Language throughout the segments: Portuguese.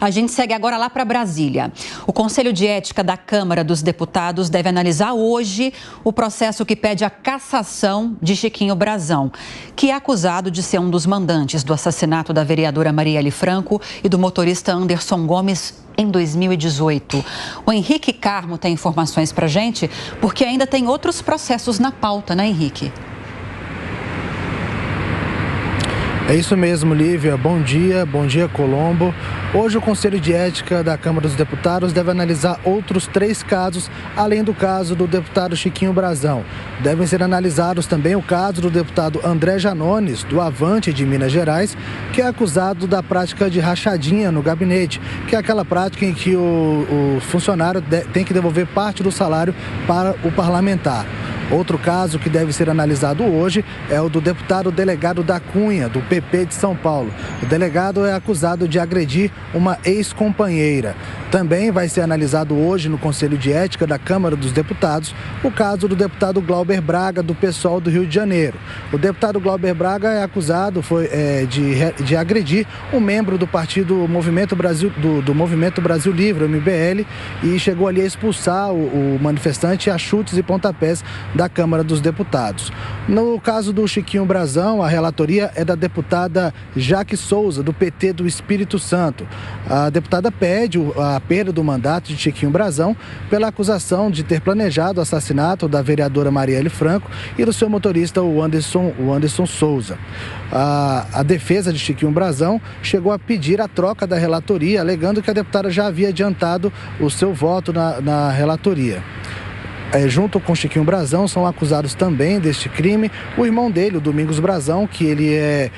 A gente segue agora lá para Brasília. O Conselho de Ética da Câmara dos Deputados deve analisar hoje o processo que pede a cassação de Chiquinho Brazão, que é acusado de ser um dos mandantes do assassinato da vereadora Marielle Franco e do motorista Anderson Gomes em 2018. O Henrique Carmo tem informações para a gente, porque ainda tem outros processos na pauta, né, Henrique? É isso mesmo, Lívia. Bom dia, Colombo. Hoje o Conselho de Ética da Câmara dos Deputados deve analisar outros 3 casos, além do caso do deputado Chiquinho Brazão. Devem ser analisados também o caso do deputado André Janones, do Avante de Minas Gerais, que é acusado da prática de rachadinha no gabinete, que é aquela prática em que o funcionário tem que devolver parte do salário para o parlamentar. Outro caso que deve ser analisado hoje é o do deputado delegado da Cunha, do PP de São Paulo. O delegado é acusado de agredir uma ex-companheira. Também vai ser analisado hoje no Conselho de Ética da Câmara dos Deputados o caso do deputado Glauber Braga, do PSOL do Rio de Janeiro. O deputado Glauber Braga é acusado de agredir um membro do partido Movimento Brasil, do Movimento Brasil Livre, MBL, e chegou ali a expulsar o manifestante a chutes e pontapés da Câmara dos Deputados. No caso do Chiquinho Brazão, a relatoria é da deputada Jaque Souza, do PT do Espírito Santo. A deputada pede a perda do mandato de Chiquinho Brazão pela acusação de ter planejado o assassinato da vereadora Marielle Franco e do seu motorista, o Anderson Souza. A defesa de Chiquinho Brazão chegou a pedir a troca da relatoria, alegando que a deputada já havia adiantado o seu voto na relatoria. Junto com Chiquinho Brazão, são acusados também deste crime o irmão dele, o Domingos Brazão, que ele é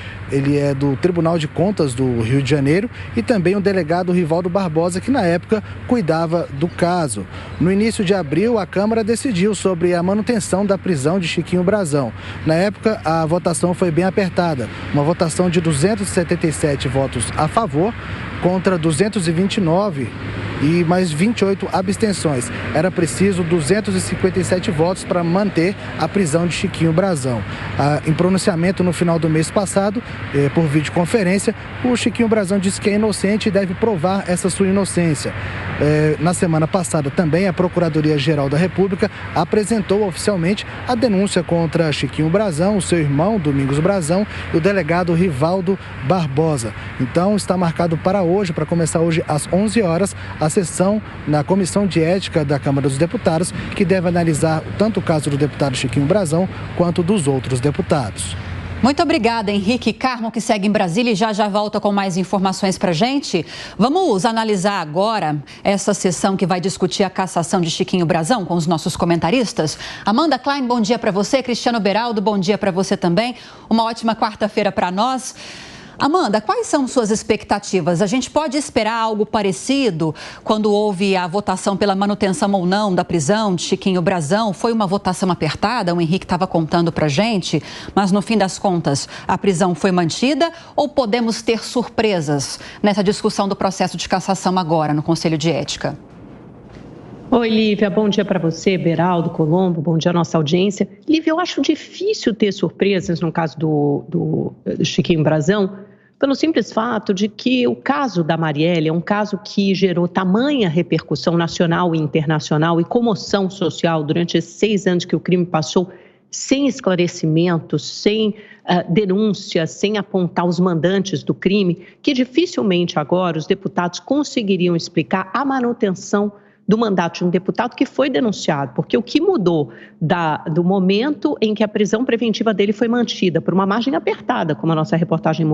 do Tribunal de Contas do Rio de Janeiro, e também o delegado Rivaldo Barbosa, que na época cuidava do caso. No início de abril, a Câmara decidiu sobre a manutenção da prisão de Chiquinho Brazão. Na época, a votação foi bem apertada, uma votação de 277 votos a favor contra 229 e mais 28 abstenções. Era preciso 257 votos para manter a prisão de Chiquinho Brazão. Em pronunciamento no final do mês passado, por videoconferência, o Chiquinho Brazão disse que é inocente e deve provar essa sua inocência. Na semana passada também a Procuradoria-Geral da República apresentou oficialmente a denúncia contra Chiquinho Brazão, o seu irmão Domingos Brazão e o delegado Rivaldo Barbosa. Então está marcado para hoje, para começar hoje às 11 horas, a sessão na Comissão de Ética da Câmara dos Deputados, que deve analisar tanto o caso do deputado Chiquinho Brazão quanto dos outros deputados. Muito obrigada, Henrique Carmo, que segue em Brasília e já volta com mais informações para a gente. Vamos analisar agora essa sessão que vai discutir a cassação de Chiquinho Brazão com os nossos comentaristas. Amanda Klein, bom dia para você. Cristiano Beraldo, bom dia para você também. Uma ótima quarta-feira para nós. Amanda, quais são suas expectativas? A gente pode esperar algo parecido quando houve a votação pela manutenção ou não da prisão de Chiquinho Brazão? Foi uma votação apertada, o Henrique estava contando para a gente, mas no fim das contas a prisão foi mantida ou podemos ter surpresas nessa discussão do processo de cassação agora no Conselho de Ética? Oi, Lívia, bom dia para você, Beraldo, Colombo, bom dia à nossa audiência. Lívia, eu acho difícil ter surpresas no caso do Chiquinho Brazão, pelo simples fato de que o caso da Marielle é um caso que gerou tamanha repercussão nacional e internacional e comoção social durante esses 6 anos que o crime passou sem esclarecimento, sem denúncia, sem apontar os mandantes do crime, que dificilmente agora os deputados conseguiriam explicar a manutenção do mandato de um deputado que foi denunciado, porque o que mudou do momento em que a prisão preventiva dele foi mantida por uma margem apertada, como a nossa reportagem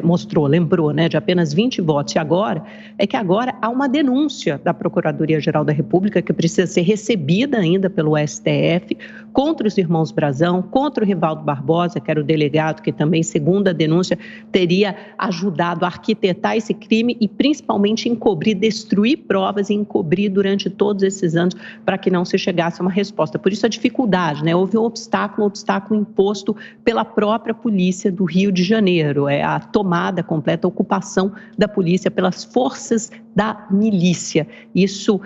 mostrou, lembrou, né, de apenas 20 votos, e agora, é que agora há uma denúncia da Procuradoria-Geral da República que precisa ser recebida ainda pelo STF contra os irmãos Brazão, contra o Rivaldo Barbosa, que era o delegado que também, segundo a denúncia, teria ajudado a arquitetar esse crime e principalmente encobrir, destruir provas e encobrir durante todos esses anos para que não se chegasse a uma resposta. Por isso a dificuldade, né? Houve um obstáculo imposto pela própria polícia do Rio de Janeiro, a tomada completa, a ocupação da polícia pelas forças da milícia. Isso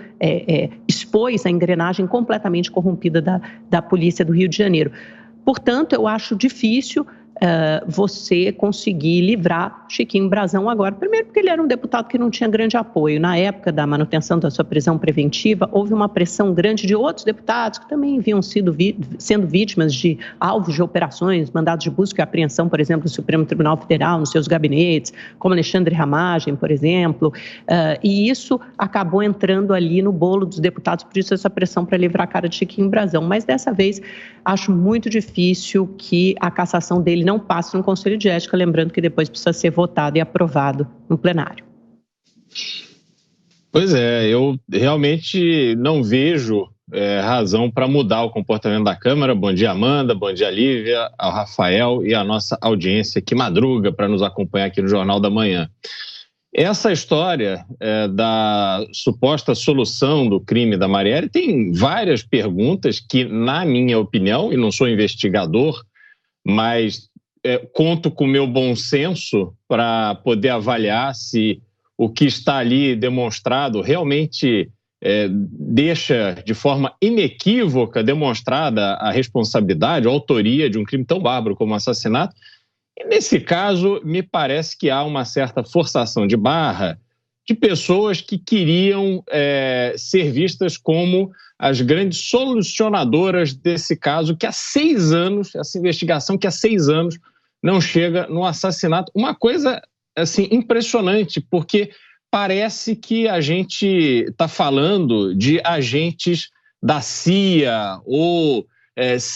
expôs a engrenagem completamente corrompida da polícia do Rio de Janeiro. Portanto, eu acho difícil você conseguir livrar Chiquinho Brazão agora. Primeiro porque ele era um deputado que não tinha grande apoio. Na época da manutenção da sua prisão preventiva, houve uma pressão grande de outros deputados que também haviam sido sendo vítimas de alvos de operações, mandados de busca e apreensão, por exemplo, do Supremo Tribunal Federal, nos seus gabinetes, como Alexandre Ramagem, por exemplo, e isso acabou entrando ali no bolo dos deputados, por isso essa pressão para livrar a cara de Chiquinho Brazão. Mas dessa vez, acho muito difícil que a cassação dele não passe no Conselho de Ética, lembrando que depois precisa ser votado e aprovado no plenário. Pois é, eu realmente não vejo razão para mudar o comportamento da Câmara. Bom dia, Amanda, bom dia, Lívia, ao Rafael e à nossa audiência que madruga para nos acompanhar aqui no Jornal da Manhã. Essa história da suposta solução do crime da Marielle tem várias perguntas que, na minha opinião, e não sou investigador, mas conto com o meu bom senso para poder avaliar se o que está ali demonstrado realmente deixa de forma inequívoca demonstrada a responsabilidade, a autoria de um crime tão bárbaro como o assassinato. E nesse caso, me parece que há uma certa forçação de barra de pessoas que queriam ser vistas como as grandes solucionadoras desse caso, que há 6 anos, essa investigação que há 6 anos não chega no assassinato. Uma coisa assim, impressionante, porque parece que a gente está falando de agentes da CIA ou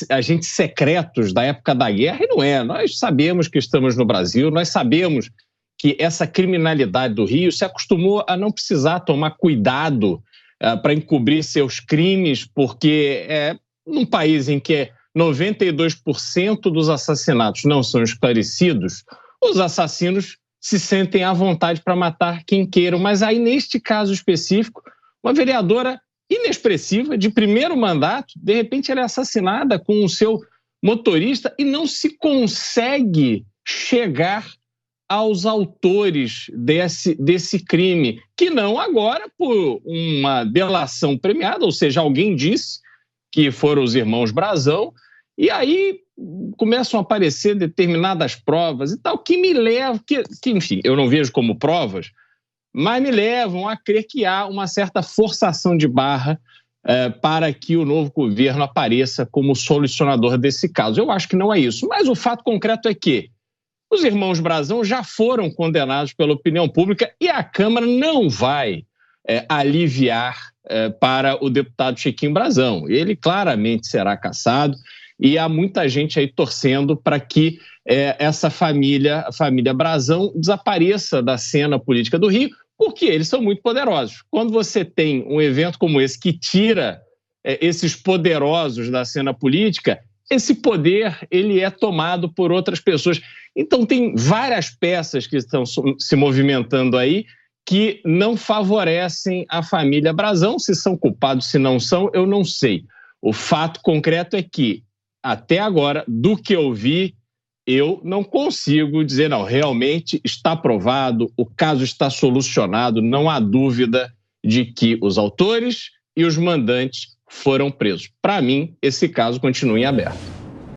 agentes secretos da época da guerra, e não é. Nós sabemos que estamos no Brasil, nós sabemos que essa criminalidade do Rio se acostumou a não precisar tomar cuidado para encobrir seus crimes, porque num país em que 92% dos assassinatos não são esclarecidos, os assassinos se sentem à vontade para matar quem queiram. Mas aí, neste caso específico, uma vereadora inexpressiva, de primeiro mandato, de repente ela é assassinada com o seu motorista e não se consegue chegar aos autores desse crime, que não agora por uma delação premiada, ou seja, alguém disse que foram os irmãos Brazão, e aí começam a aparecer determinadas provas e tal, que me levam, que enfim, eu não vejo como provas, mas me levam a crer que há uma certa forçação de barra para que o novo governo apareça como solucionador desse caso. Eu acho que não é isso, mas o fato concreto é que os irmãos Brazão já foram condenados pela opinião pública e a Câmara não vai aliviar para o deputado Chiquinho Brazão. Ele claramente será cassado e há muita gente aí torcendo para que essa família, a família Brazão, desapareça da cena política do Rio, porque eles são muito poderosos. Quando você tem um evento como esse que tira esses poderosos da cena política, esse poder ele é tomado por outras pessoas. Então tem várias peças que estão se movimentando aí que não favorecem a família Brazão. Se são culpados, se não são, eu não sei. O fato concreto é que, até agora, do que eu vi, eu não consigo dizer, não, realmente está provado, o caso está solucionado, não há dúvida de que os autores e os mandantes foram presos. Para mim, esse caso continua em aberto.